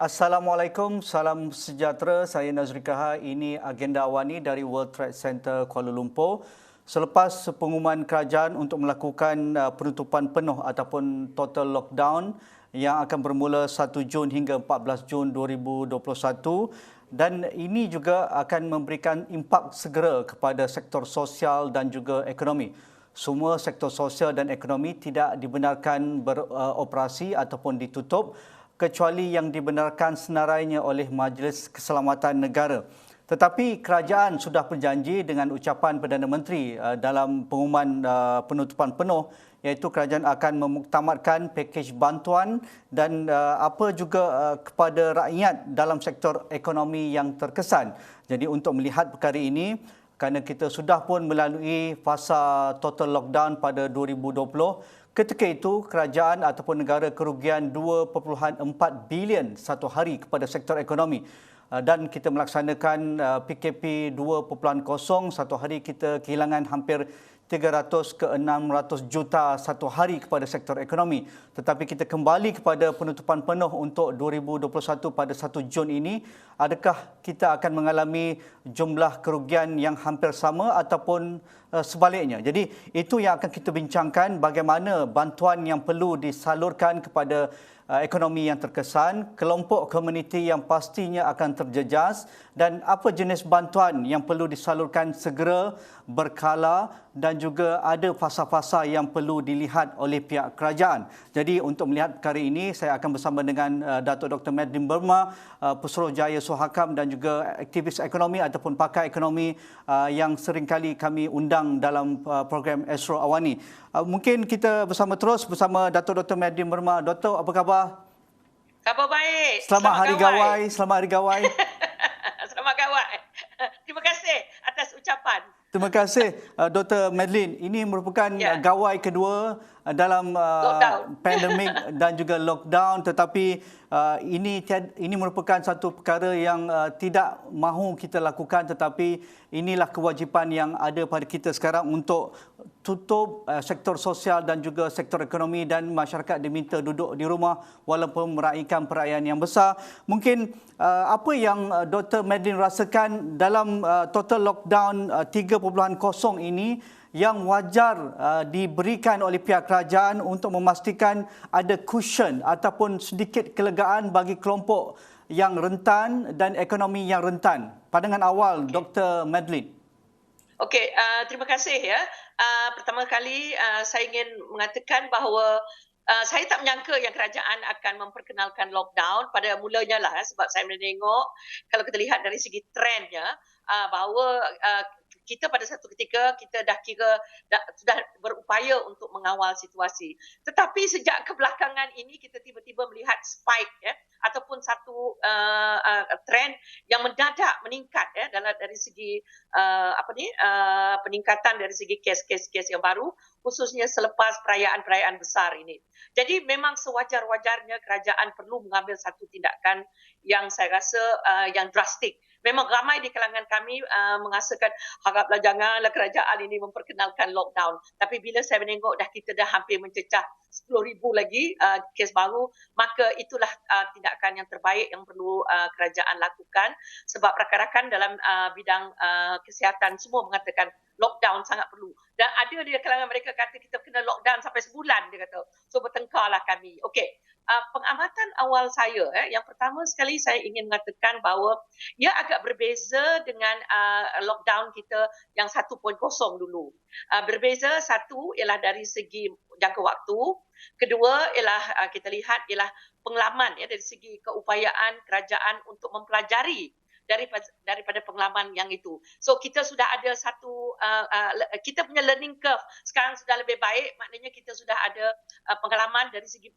Assalamualaikum, salam sejahtera. Saya Nazri Kaha. Ini agenda awani dari World Trade Center Kuala Lumpur. Selepas pengumuman kerajaan untuk melakukan penutupan penuh ataupun total lockdown yang akan bermula 1 Jun hingga 14 Jun 2021, dan ini juga akan memberikan impak segera kepada sektor sosial dan juga ekonomi. Semua sektor sosial dan ekonomi tidak dibenarkan beroperasi ataupun ditutup kecuali yang dibenarkan senarainya oleh Majlis Keselamatan Negara. Tetapi kerajaan sudah berjanji dengan ucapan Perdana Menteri dalam pengumuman penutupan penuh, iaitu kerajaan akan memuktamadkan pakej bantuan dan apa juga kepada rakyat dalam sektor ekonomi yang terkesan. Jadi untuk melihat perkara ini, kerana kita sudah pun melalui fasa total lockdown pada 2020, ketika itu kerajaan ataupun negara kerugian 2.4 bilion satu hari kepada sektor ekonomi. Dan kita melaksanakan PKP 2.0, satu hari kita kehilangan hampir 300 ke 600 juta satu hari kepada sektor ekonomi. Tetapi kita kembali kepada penutupan penuh untuk 2021 pada 1 Jun ini, adakah kita akan mengalami jumlah kerugian yang hampir sama ataupun sebaliknya? Jadi itu yang akan kita bincangkan, bagaimana bantuan yang perlu disalurkan kepada ekonomi yang terkesan, kelompok komuniti yang pastinya akan terjejas, dan apa jenis bantuan yang perlu disalurkan segera, berkala, dan juga ada fasa-fasa yang perlu dilihat oleh pihak kerajaan. Jadi untuk melihat perkara ini, saya akan bersama dengan Datuk Dr. Madeline Burma, Pesuruhjaya Suhakam, dan juga aktivis ekonomi ataupun pakar ekonomi yang seringkali kami undang dalam program Astro Awani. Mungkin kita bersama terus bersama Datuk Dr. Madeline Burma. Doktor, apa khabar? Khabar baik. Selamat Hari Gawai. Selamat Hari Gawai. Selamat Gawai. Terima kasih atas ucapan. Terima kasih Dr. Madeline. Ini merupakan gawai kedua dalam pandemik dan juga lockdown, tetapi ini merupakan satu perkara yang tidak mahu kita lakukan, tetapi inilah kewajipan yang ada pada kita sekarang untuk tutup sektor sosial dan juga sektor ekonomi, dan masyarakat diminta duduk di rumah walaupun meraihkan perayaan yang besar. Mungkin apa yang Dr. Madeline rasakan dalam total lockdown 3.0 ini yang wajar diberikan oleh pihak kerajaan untuk memastikan ada cushion ataupun sedikit kelegaan bagi kelompok yang rentan dan ekonomi yang rentan? Pandangan awal Dr. Madeline. Okey, terima kasih ya. Pertama kali saya ingin mengatakan bahawa saya tak menyangka yang kerajaan akan memperkenalkan lockdown pada mulanya lah, sebab saya menengok kalau kita lihat dari segi trendnya bahawa kita pada satu ketika kita sudah berupaya untuk mengawal situasi. Tetapi sejak kebelakangan ini kita tiba-tiba melihat spike ataupun satu trend yang mendadak meningkat dari segi peningkatan dari segi kes-kes yang baru, khususnya selepas perayaan-perayaan besar ini. Jadi memang sewajar-wajarnya kerajaan perlu mengambil satu tindakan yang saya rasa yang drastik. Memang ramai di kalangan kami mengasakan haraplah janganlah kerajaan ini memperkenalkan lockdown. Tapi bila saya menengok kita dah hampir mencecah 10,000 lagi kes baru, maka itulah tindakan yang terbaik yang perlu kerajaan lakukan, sebab rakan-rakan dalam bidang kesihatan semua mengatakan lockdown sangat perlu. Dan ada di kalangan mereka kata kita kena lockdown sampai sebulan, dia kata. So bertengkarlah kami. Okey. Pengamatan awal saya, yang pertama sekali saya ingin mengatakan bahawa ia agak berbeza dengan lockdown kita yang 1.0 dulu. Berbeza, satu ialah dari segi jangka waktu, kedua ialah kita lihat ialah pengalaman dari segi keupayaan kerajaan untuk mempelajari daripada pengalaman yang itu. So kita sudah ada satu kita punya learning curve sekarang sudah lebih baik, maknanya kita sudah ada pengalaman dari segi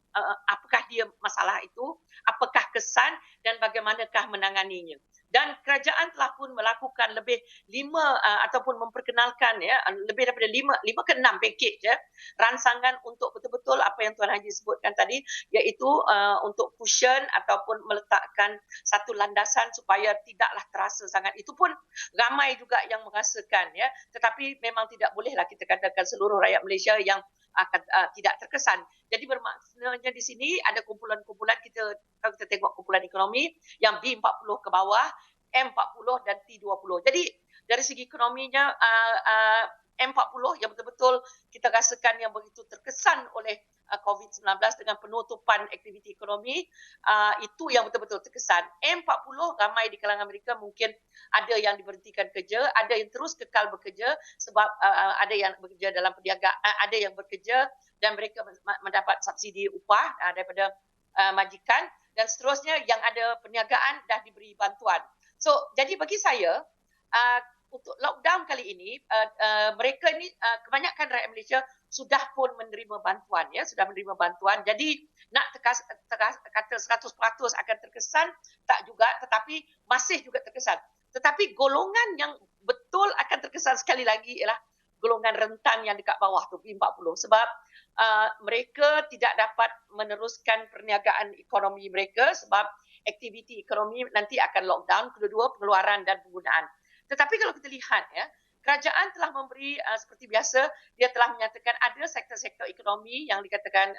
apakah dia masalah itu, apakah kesan dan bagaimanakah menanganinya. Dan kerajaan telah pun melakukan lebih 5 ataupun memperkenalkan lebih daripada 5 ke 6 pakej rancangan untuk betul-betul apa yang Tuan Haji sebutkan tadi, iaitu untuk cushion ataupun meletakkan satu landasan supaya tidaklah terasa sangat. Itu pun ramai juga yang merasakan tetapi memang tidak bolehlah kita katakan seluruh rakyat Malaysia yang akan tidak terkesan. Jadi bermaknanya di sini ada kumpulan-kumpulan kalau kita tengok kumpulan ekonomi yang B40 ke bawah, M40 dan T20. Jadi dari segi ekonominya M40 yang betul-betul kita rasakan yang begitu terkesan oleh COVID-19 dengan penutupan aktiviti ekonomi, itu yang betul-betul terkesan. M40 ramai di kalangan mereka mungkin ada yang diberhentikan kerja, ada yang terus kekal bekerja sebab ada yang bekerja dalam perniagaan, ada yang bekerja dan mereka mendapat subsidi upah daripada majikan, dan seterusnya yang ada perniagaan dah diberi bantuan. So, jadi bagi saya, untuk lockdown kali ini, mereka ni kebanyakan rakyat Malaysia sudah pun menerima bantuan, ya, sudah menerima bantuan. Jadi nak kata 100% akan terkesan, tak juga, tetapi masih juga terkesan. Tetapi golongan yang betul akan terkesan sekali lagi ialah golongan rentan yang dekat bawah tu, B40. Sebab mereka tidak dapat meneruskan perniagaan ekonomi mereka sebab aktiviti ekonomi nanti akan lockdown, kedua-dua pengeluaran dan penggunaan. Tetapi kalau kita lihat, ya, kerajaan telah memberi seperti biasa, dia telah menyatakan ada sektor-sektor ekonomi yang dikatakan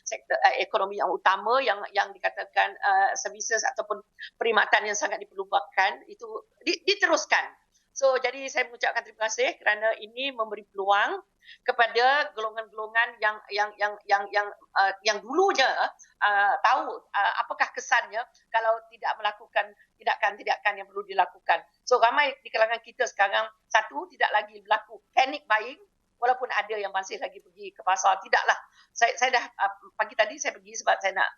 sektor ekonomi yang utama, yang dikatakan services ataupun perkhidmatan yang sangat diperlukan, itu diteruskan. So, jadi saya mengucapkan terima kasih kerana ini memberi peluang kepada golongan-golongan yang dulunya tahu apakah kesannya kalau tidak melakukan tindakan-tindakan yang perlu dilakukan. So, ramai di kalangan kita sekarang, satu, tidak lagi berlaku panic buying, walaupun ada yang masih lagi pergi ke pasar. Tidaklah. Saya dah pagi tadi saya pergi sebab saya nak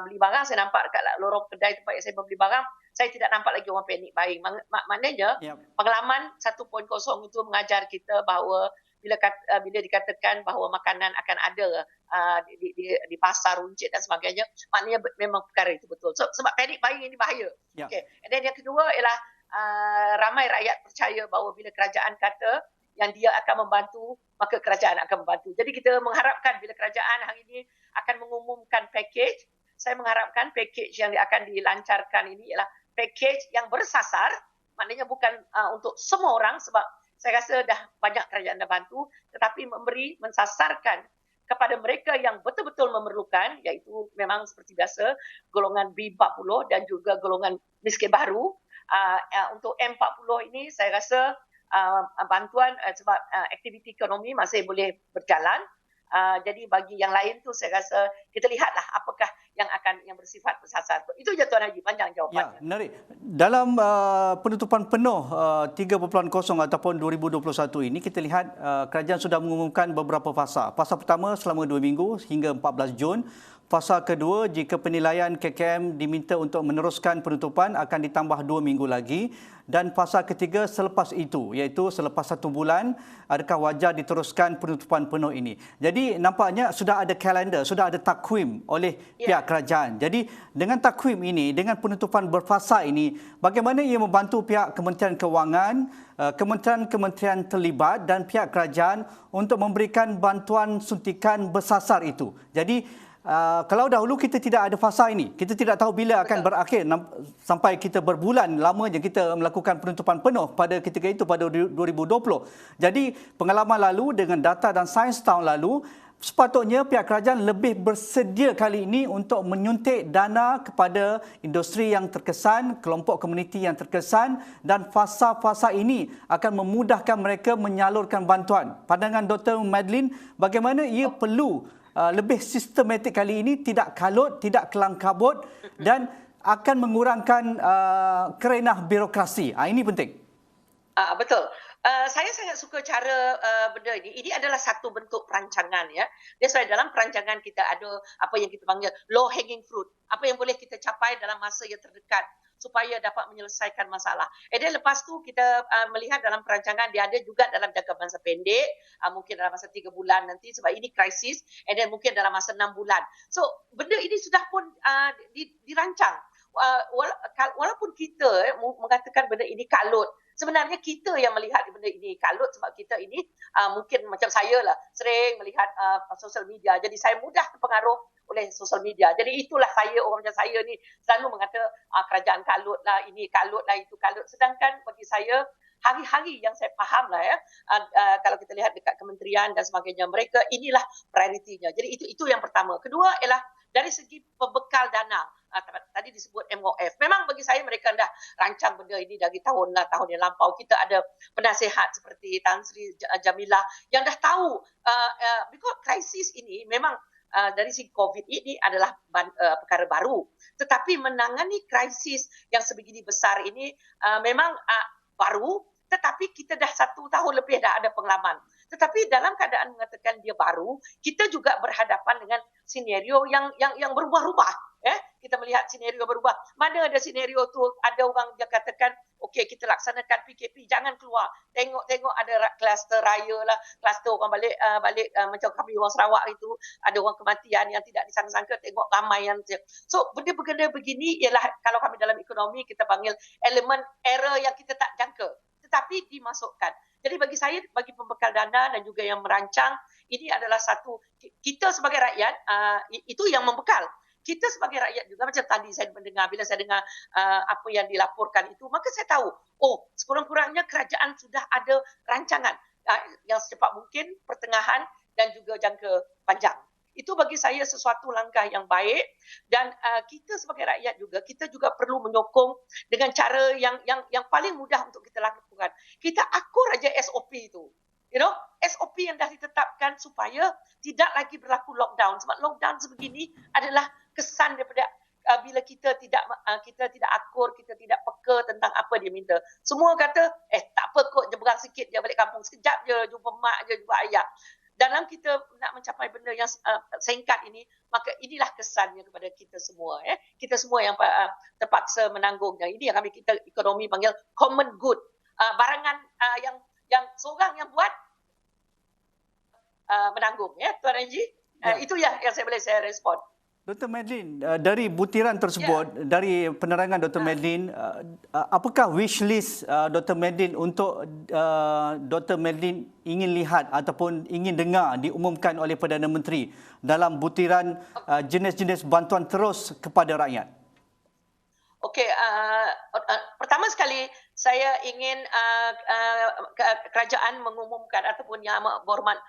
beli barang, saya nampak dekat lorong kedai tempat yang saya membeli barang, saya tidak nampak lagi orang panic buying. Maknanya pengalaman 1.0 itu mengajar kita bahawa bila dikatakan bahawa makanan akan ada di pasar runcit dan sebagainya, maknanya memang perkara itu betul. So, sebab panic buying ini bahaya. Okay. And then yang kedua ialah ramai rakyat percaya bahawa bila kerajaan kata yang dia akan membantu, maka kerajaan akan membantu. Jadi kita mengharapkan bila kerajaan hari ini akan mengumumkan package, saya mengharapkan package yang akan dilancarkan ini ialah package yang bersasar, maknanya bukan untuk semua orang sebab saya rasa dah banyak kerajaan dah bantu, tetapi mensasarkan kepada mereka yang betul-betul memerlukan, iaitu memang seperti biasa golongan B40 dan juga golongan miskin baru. Untuk M40 ini saya rasa bantuan sebab aktiviti ekonomi masih boleh berjalan. Jadi bagi yang lain tu saya rasa kita lihatlah apakah yang bersifat bersasar. Itu je Tuan Haji, panjang jawapannya. Ya, menarik. Dalam penutupan penuh 3.0 ataupun 2021 ini, kita lihat kerajaan sudah mengumumkan beberapa fasa. Fasa pertama selama 2 minggu hingga 14 Jun. Fasa kedua, jika penilaian KKM diminta untuk meneruskan penutupan, akan ditambah 2 minggu lagi. Dan fasa ketiga selepas itu, iaitu selepas 1 bulan, adakah wajar diteruskan penutupan penuh ini. Jadi nampaknya sudah ada kalender, sudah ada takwim oleh pihak kerajaan. Jadi dengan takwim ini, dengan penutupan berfasa ini, bagaimana ia membantu pihak Kementerian Kewangan, kementerian-kementerian terlibat dan pihak kerajaan untuk memberikan bantuan suntikan bersasar itu. Jadi kalau dahulu kita tidak ada fasa ini, kita tidak tahu bila akan berakhir, sampai kita berbulan lamanya kita melakukan penutupan penuh pada ketika itu pada 2020. Jadi pengalaman lalu dengan data dan sains tahun lalu, sepatutnya pihak kerajaan lebih bersedia kali ini untuk menyuntik dana kepada industri yang terkesan, kelompok komuniti yang terkesan, dan fasa-fasa ini akan memudahkan mereka menyalurkan bantuan. Pandangan Dr. Madeline, bagaimana ia perlu lebih sistematik kali ini, tidak kalut, tidak kelang-kabut dan akan mengurangkan kerenah birokrasi. Ini penting. Betul. Saya sangat suka cara benda ini. Ini adalah satu bentuk perancangan, ya. That's why dalam perancangan kita ada apa yang kita panggil low hanging fruit. Apa yang boleh kita capai dalam masa yang terdekat supaya dapat menyelesaikan masalah. Dan lepas tu kita melihat dalam perancangan dia ada juga dalam jangka masa pendek, mungkin dalam masa 3 bulan nanti sebab ini krisis, dan mungkin dalam masa 6 bulan. So benda ini sudah pun dirancang. Walaupun kita mengatakan benda ini kalut, sebenarnya kita yang melihat benda ini kalut sebab kita ini mungkin macam saya lah sering melihat sosial media, jadi saya mudah terpengaruh oleh sosial media. Jadi itulah saya, orang macam saya ni selalu mengata kerajaan kalut lah, ini kalut lah, itu kalut. Sedangkan bagi saya hari-hari yang saya faham lah ya, kalau kita lihat dekat kementerian dan sebagainya, mereka inilah prioritinya. Jadi itu yang pertama. Kedua ialah dari segi pembekal dana. Tadi disebut MOF. Memang bagi saya mereka dah rancang benda ini dari tahun yang lampau. Kita ada penasihat seperti Tan Sri Jamilah yang dah tahu because krisis ini memang dari segi COVID ini adalah perkara baru. Tetapi menangani krisis yang sebegini besar ini memang baru, tetapi kita dah 1 tahun lebih dah ada pengalaman. Tetapi dalam keadaan mengatakan dia baru, kita juga berhadapan dengan senario yang berubah-ubah. Kita melihat senario berubah. Mana ada senario tu, ada orang dia katakan, okey kita laksanakan PKP, jangan keluar. Tengok ada kluster raya lah, kluster orang balik macam kami orang Sarawak itu, ada orang kematian yang tidak disangka-sangka, tengok ramai yang. So benda-benda begini ialah kalau kami dalam ekonomi kita panggil elemen error yang kita tak jangka, tetapi dimasukkan. Jadi bagi saya, bagi pembekal dana dan juga yang merancang, ini adalah satu, kita sebagai rakyat, itu yang membekal. Kita sebagai rakyat juga, macam tadi saya mendengar, bila saya dengar apa yang dilaporkan itu, maka saya tahu, sekurang-kurangnya kerajaan sudah ada rancangan yang secepat mungkin, pertengahan dan juga jangka panjang. Itu bagi saya sesuatu langkah yang baik dan kita sebagai rakyat juga, kita juga perlu menyokong dengan cara yang paling mudah untuk kita lakukan. Kita akur aja SOP itu. SOP yang dah ditetapkan supaya tidak lagi berlaku lockdown. Sebab lockdown sebegini adalah kesan daripada bila kita tidak akur, kita tidak peka tentang apa dia minta. Semua kata, tak apa kot, jebrang sikit je balik kampung, sekejap je, jumpa mak je, jumpa ayah. Dalam kita nak mencapai benda yang singkat ini, maka inilah kesannya kepada kita semua. Kita semua yang terpaksa menanggungnya. Ini yang kita ekonomi panggil common good. Barangan yang seorang yang buat, menanggung. Tuan Anji, itu yang saya respon. Dr. Madeline, dari butiran tersebut, dari penerangan Dr. Madeline, apakah wish list Dr. Madeline untuk Dr. Madeline ingin lihat ataupun ingin dengar diumumkan oleh Perdana Menteri dalam butiran jenis-jenis bantuan terus kepada rakyat? Okey, pertama sekali saya ingin kerajaan mengumumkan ataupun Yang Amat Berhormat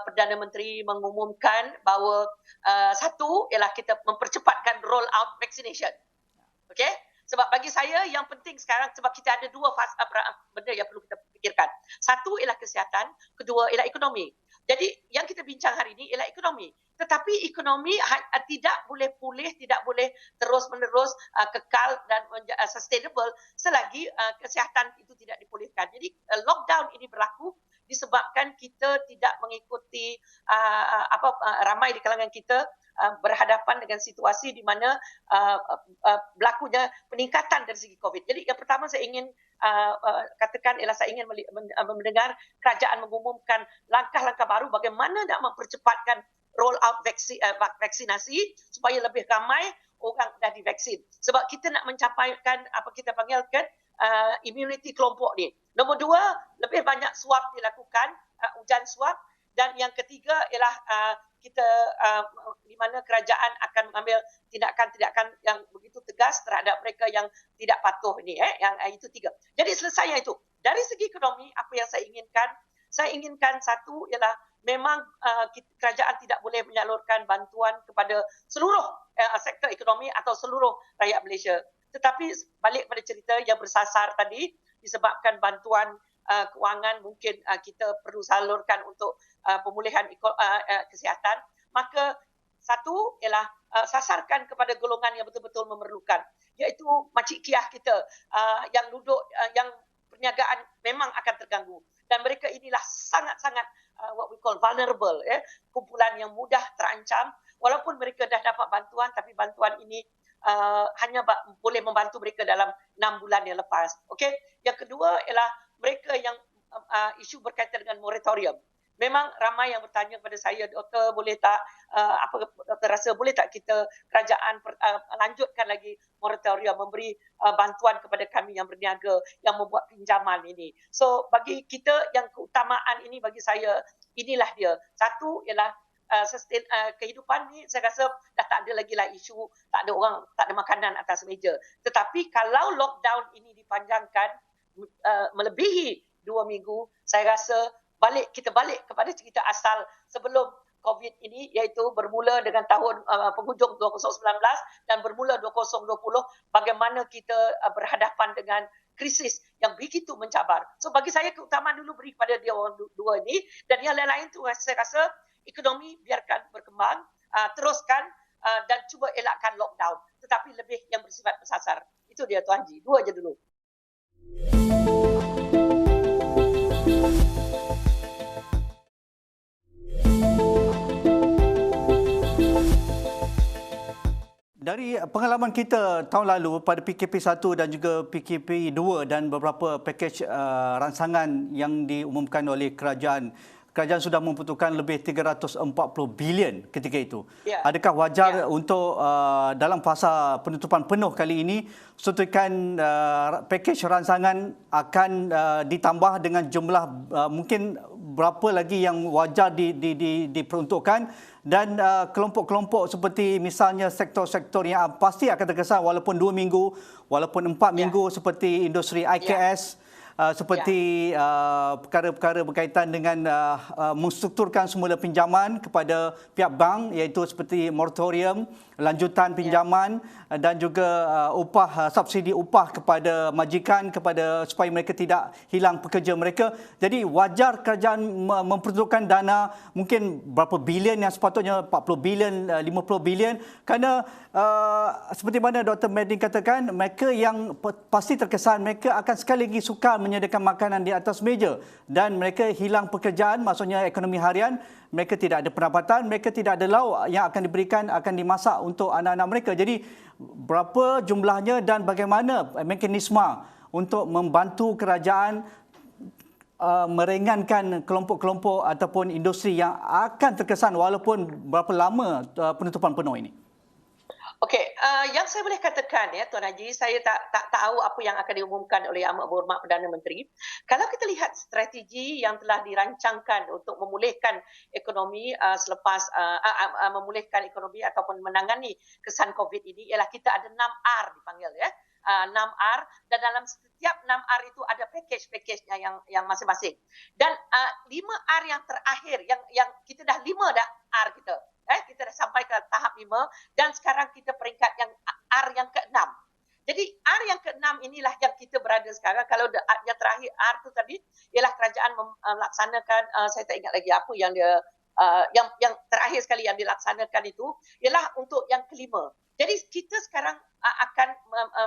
Perdana Menteri mengumumkan bahawa satu ialah kita mempercepatkan roll out vaccination. Okey? Sebab bagi saya yang penting sekarang, sebab kita ada dua fasa benda yang perlu kita fikirkan. Satu ialah kesihatan, kedua ialah ekonomi. Jadi yang kita bincang hari ini ialah ekonomi. Tetapi ekonomi tidak boleh pulih, tidak boleh terus-menerus kekal dan sustainable selagi kesihatan itu tidak dipulihkan. Jadi lockdown ini berlaku disebabkan kita tidak mengikuti ramai di kalangan kita berhadapan dengan situasi di mana berlakunya peningkatan dari segi COVID. Jadi yang pertama saya ingin katakan ialah saya ingin mendengar kerajaan mengumumkan langkah-langkah baru bagaimana nak mempercepatkan roll out vaksinasi supaya lebih ramai orang dah divaksin. Sebab kita nak mencapaikan apa kita panggilkan immunity kelompok ni. Nombor dua, lebih banyak swab dilakukan, ujian swab. Dan yang ketiga ialah kita di mana kerajaan akan mengambil tindakan-tindakan yang begitu tegas terhadap mereka yang tidak patuh ini. Yang itu tiga. Jadi selesai itu. Dari segi ekonomi, apa yang saya inginkan? Saya inginkan satu ialah memang kerajaan tidak boleh menyalurkan bantuan kepada seluruh sektor ekonomi atau seluruh rakyat Malaysia. Tetapi balik pada cerita yang bersasar tadi, disebabkan bantuan kewangan mungkin kita perlu salurkan untuk pemulihan kesihatan, maka satu ialah sasarkan kepada golongan yang betul-betul memerlukan, iaitu makcik kiah kita yang duduk, yang perniagaan memang akan terganggu. Dan mereka inilah sangat-sangat what we call vulnerable, kumpulan yang mudah terancam. Walaupun mereka dah dapat bantuan, tapi bantuan ini hanya boleh membantu mereka dalam 6 bulan yang lepas. Okay? Yang kedua ialah mereka yang isu berkaitan dengan moratorium. Memang ramai yang bertanya kepada saya, doktor boleh tak, doktor rasa boleh tak kita kerajaan lanjutkan lagi moratorium, memberi bantuan kepada kami yang berniaga, yang membuat pinjaman ini. So bagi kita yang keutamaan ini bagi saya, inilah dia. Satu ialah kehidupan ni saya rasa dah tak ada lagi lah isu, tak ada orang, tak ada makanan atas meja. Tetapi kalau lockdown ini dipanjangkan, melebihi 2 minggu, saya rasa kita balik kepada cerita asal sebelum COVID ini, iaitu bermula dengan tahun penghujung 2019 dan bermula 2020, bagaimana kita berhadapan dengan krisis yang begitu mencabar. So bagi saya keutamaan dulu beri kepada dia orang dua ini, dan yang lain-lain tu saya rasa ekonomi biarkan berkembang, teruskan dan cuba elakkan lockdown, tetapi lebih yang bersifat bersasar. Itu dia Tuan Haji, dua je dulu. Dari pengalaman kita tahun lalu pada PKP 1 dan juga PKP 2 dan beberapa pakej ransangan yang diumumkan oleh kerajaan sudah membutuhkan lebih 340 bilion ketika itu. Ya. Adakah wajar untuk dalam fasa penutupan penuh kali ini suntikan pakej ransangan akan ditambah dengan jumlah mungkin berapa lagi yang wajar diperuntukkan, dan kelompok-kelompok seperti misalnya sektor-sektor yang pasti akan terkesan walaupun 2 minggu, walaupun 4 minggu, seperti industri IKS, seperti perkara-perkara berkaitan dengan menstrukturkan semula pinjaman kepada pihak bank, iaitu seperti moratorium, lanjutan pinjaman dan juga subsidi upah kepada majikan supaya mereka tidak hilang pekerja mereka. Jadi wajar kerajaan memperuntukkan dana mungkin berapa bilion yang sepatutnya 40 bilion, 50 bilion, kerana seperti mana Dr. Medin katakan, mereka yang pasti terkesan mereka akan sekali lagi sukar menyediakan makanan di atas meja dan mereka hilang pekerjaan, maksudnya ekonomi harian, mereka tidak ada pendapatan, mereka tidak ada lauk yang akan diberikan, akan dimasak untuk anak-anak mereka. Jadi berapa jumlahnya dan bagaimana mekanisme untuk membantu kerajaan meringankan kelompok-kelompok ataupun industri yang akan terkesan walaupun berapa lama penutupan penuh ini? Okey, yang saya boleh katakan Tuan Haji, saya tak tahu apa yang akan diumumkan oleh Amat Berhormat Perdana Menteri. Kalau kita lihat strategi yang telah dirancangkan untuk memulihkan ekonomi selepas memulihkan ekonomi ataupun menangani kesan COVID ini, ialah kita ada 6R dipanggil 6R, dan dalam setiap 6R itu ada pakej-pakejnya yang masing-masing. Dan 5R yang terakhir, yang kita dah 5 dah R kita. Kita dah sampai ke tahap 5 dan sekarang kita peringkat yang R yang ke-6. Jadi R yang ke-6 inilah yang kita berada sekarang. Kalau yang terakhir R tu tadi ialah kerajaan melaksanakan, saya tak ingat lagi apa yang dia yang terakhir sekali yang dilaksanakan itu ialah untuk yang kelima. Jadi kita sekarang akan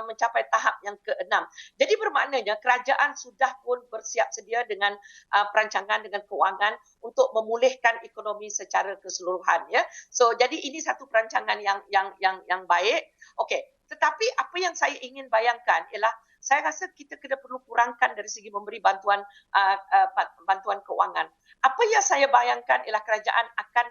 mencapai tahap yang ke-6. Jadi bermaknanya kerajaan sudah pun bersiap sedia dengan perancangan, dengan kewangan untuk memulihkan ekonomi secara keseluruhan. So jadi ini satu perancangan yang baik. Okey, tetapi apa yang saya ingin bayangkan ialah saya rasa kita kena perlu kurangkan dari segi memberi bantuan kewangan. Apa yang saya bayangkan ialah kerajaan akan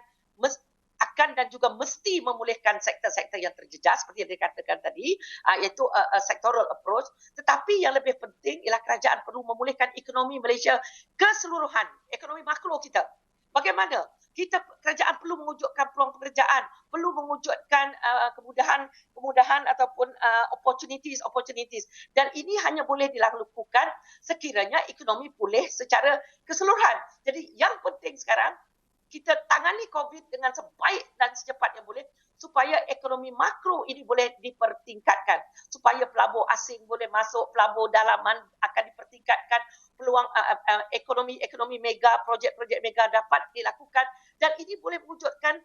dan juga mesti memulihkan sektor-sektor yang terjejas seperti yang dikatakan tadi, iaitu sectoral approach. Tetapi yang lebih penting ialah kerajaan perlu memulihkan ekonomi Malaysia keseluruhan, ekonomi makro kita. Bagaimana? Kerajaan perlu mewujudkan peluang pekerjaan, perlu mewujudkan kemudahan ataupun opportunities. Dan ini hanya boleh dilakukan sekiranya ekonomi pulih secara keseluruhan. Jadi yang penting sekarang, kita tangani COVID dengan sebaik dan secepat yang boleh supaya ekonomi makro ini boleh dipertingkatkan, supaya pelabur asing boleh masuk, pelabur dalaman akan dipertingkatkan, peluang ekonomi mega, projek-projek mega dapat dilakukan, dan ini boleh mewujudkan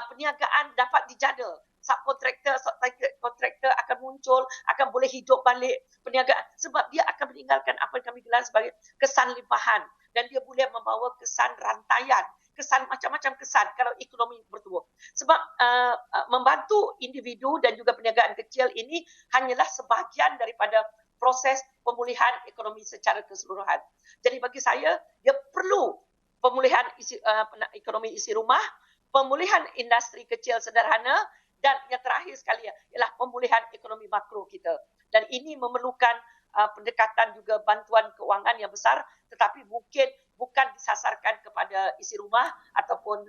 perniagaan dapat dijada. Subkontraktor akan muncul, akan boleh hidup balik perniagaan, sebab dia akan meninggalkan apa yang kami gelar sebagai kesan limpahan, dan dia boleh membawa kesan rantaian, kesan macam-macam kesan kalau ekonomi bertumbuh. Sebab membantu individu dan juga perniagaan kecil ini hanyalah sebahagian daripada proses pemulihan ekonomi secara keseluruhan. Jadi bagi saya, dia perlu pemulihan ekonomi isi rumah, pemulihan industri kecil sederhana, dan yang terakhir sekali ialah pemulihan ekonomi makro kita. Dan ini memerlukan pendekatan juga bantuan keuangan yang besar, tetapi mungkin bukan disasarkan kepada isi rumah ataupun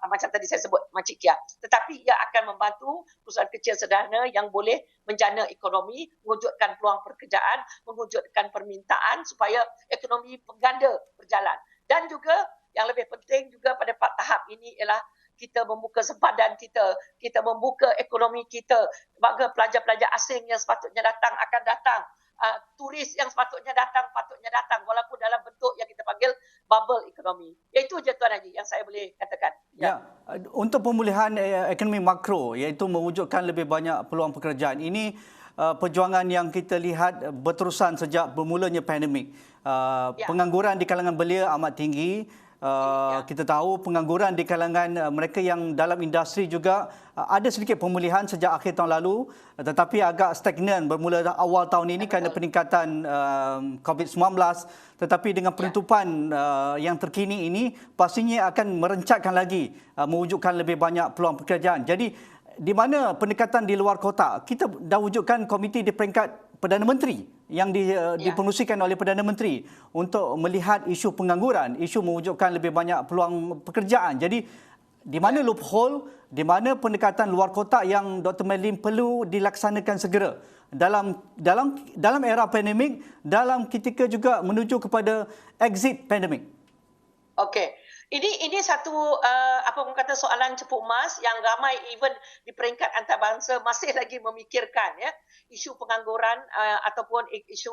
macam tadi saya sebut Makcik Kia, tetapi ia akan membantu perusahaan kecil sederhana yang boleh menjana ekonomi, mewujudkan peluang pekerjaan, mewujudkan permintaan supaya ekonomi pengganda berjalan. Dan juga yang lebih penting juga pada tahap ini ialah kita membuka sempadan kita membuka ekonomi kita, bagi pelajar-pelajar asing yang sepatutnya datang akan datang. Turis yang patutnya datang walaupun dalam bentuk yang kita panggil bubble ekonomi. Itu je Tuan Haji yang saya boleh katakan. Ya, untuk pemulihan ekonomi makro iaitu mewujudkan lebih banyak peluang pekerjaan. Ini perjuangan yang kita lihat berterusan sejak bermulanya pandemik. Pengangguran di kalangan belia amat tinggi. Kita tahu pengangguran di kalangan mereka yang dalam industri juga ada sedikit pemulihan sejak akhir tahun lalu, tetapi agak stagnan bermula awal tahun ini kerana peningkatan COVID-19. Tetapi dengan penutupan yang terkini ini pastinya akan merencatkan lagi mewujudkan lebih banyak peluang pekerjaan. Jadi di mana pendekatan di luar kotak, kita dah wujudkan komiti di peringkat Perdana Menteri yang dipengerusikan oleh Perdana Menteri untuk melihat isu pengangguran, isu mewujudkan lebih banyak peluang pekerjaan. Jadi di mana loophole, di mana pendekatan luar kotak yang Dr. Madeline perlu dilaksanakan segera dalam era pandemik, dalam ketika juga menuju kepada exit pandemik. Okey. Ini satu soalan cepu emas yang ramai even di peringkat antarabangsa masih lagi memikirkan isu pengangguran ataupun isu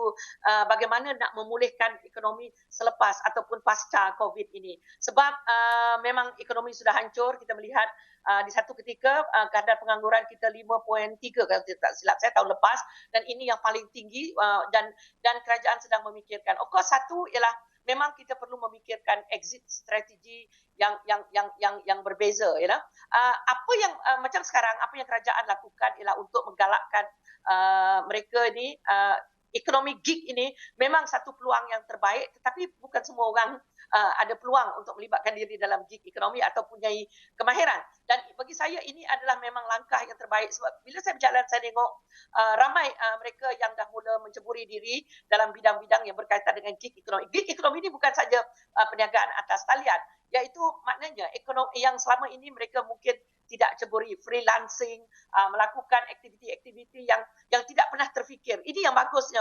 bagaimana nak memulihkan ekonomi selepas ataupun pasca COVID ini. Sebab memang ekonomi sudah hancur, kita melihat di satu ketika kadar pengangguran kita 5.3 kalau tak silap saya tahun lepas, dan ini yang paling tinggi dan kerajaan sedang memikirkan. Of course satu ialah memang kita perlu memikirkan exit strategi yang berbeza, apa yang macam sekarang apa yang kerajaan lakukan ialah untuk menggalakkan mereka ini ekonomi gig ini memang satu peluang yang terbaik, tetapi bukan semua orang ada peluang untuk melibatkan diri dalam gig ekonomi atau punyai kemahiran. Dan bagi saya ini adalah memang langkah yang terbaik, sebab bila saya berjalan saya tengok ramai mereka yang dah mula menceburi diri dalam bidang-bidang yang berkaitan dengan gig ekonomi. Gig ekonomi ini bukan saja perniagaan atas talian, iaitu maknanya ekonomi yang selama ini mereka mungkin tidak ceburi, freelancing, melakukan aktiviti-aktiviti yang tidak pernah terfikir. Ini yang bagusnya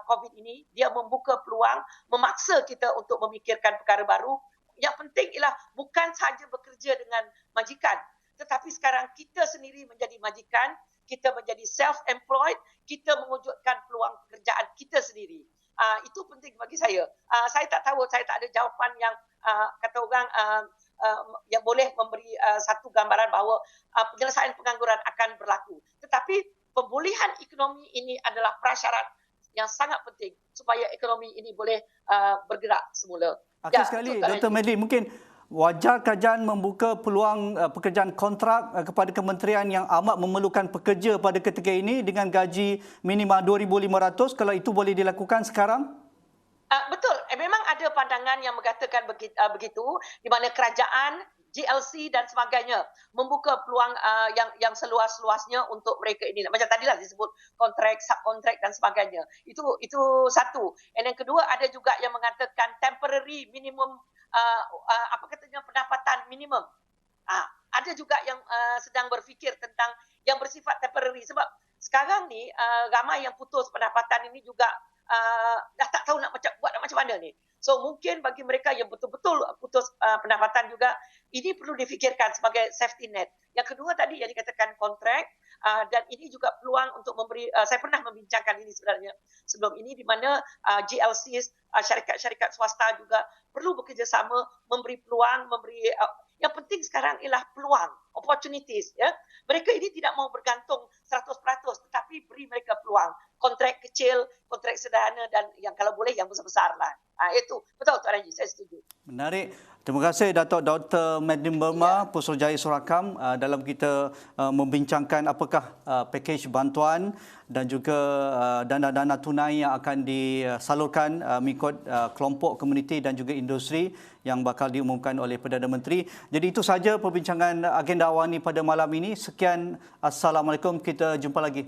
COVID ini, dia membuka peluang, memaksa kita untuk memikirkan perkara baru. Yang penting ialah bukan sahaja bekerja dengan majikan, tetapi sekarang kita sendiri menjadi majikan, kita menjadi self-employed, kita mewujudkan peluang pekerjaan kita sendiri. Itu penting bagi saya. Saya tak tahu, saya tak ada jawapan yang kata orang yang boleh memberi satu gambaran bahawa penyelesaian pengangguran akan berlaku. Tetapi pemulihan ekonomi ini adalah prasyarat yang sangat penting supaya ekonomi ini boleh bergerak semula. Akhir sekali, Dr. Madeline, mungkin wajar kerajaan membuka peluang pekerjaan kontrak kepada kementerian yang amat memerlukan pekerja pada ketika ini dengan gaji minima 2,500, kalau itu boleh dilakukan sekarang? Betul. Memang ada pandangan yang mengatakan begitu, di mana kerajaan, GLC dan sebagainya membuka peluang yang seluas-luasnya untuk mereka ini. Macam tadilah disebut kontrak, subkontrak dan sebagainya. Itu satu. Dan yang kedua, ada juga yang mengatakan temporary minimum pendapatan minimum. Ada juga yang sedang berfikir tentang yang bersifat temporary, sebab sekarang ni ramai yang putus pendapatan ini juga dah tak tahu nak buat macam mana ni. So mungkin bagi mereka yang betul-betul putus pendapatan juga, ini perlu difikirkan sebagai safety net. Yang kedua tadi yang dikatakan kontrak, dan ini juga peluang untuk memberi, saya pernah membincangkan ini sebenarnya sebelum ini, di mana GLCs, syarikat-syarikat swasta juga perlu bekerjasama, memberi peluang, yang penting sekarang ialah peluang, opportunities. Mereka ini tidak mau bergantung 100%, tetapi beri mereka peluang. Kontrak kecil, kontrak sederhana, dan yang kalau boleh yang besar-besar lah. Itu betul Tuan Haji, saya setuju. Menarik. Terima kasih Datuk Dr. Madeline Burma, Putrajaya Surakam, dalam kita membincangkan apakah pakej bantuan dan juga dana-dana tunai yang akan disalurkan mengikut kelompok komuniti dan juga industri yang bakal diumumkan oleh Perdana Menteri. Jadi itu saja perbincangan agenda awal ini pada malam ini. Sekian, Assalamualaikum, kita jumpa lagi.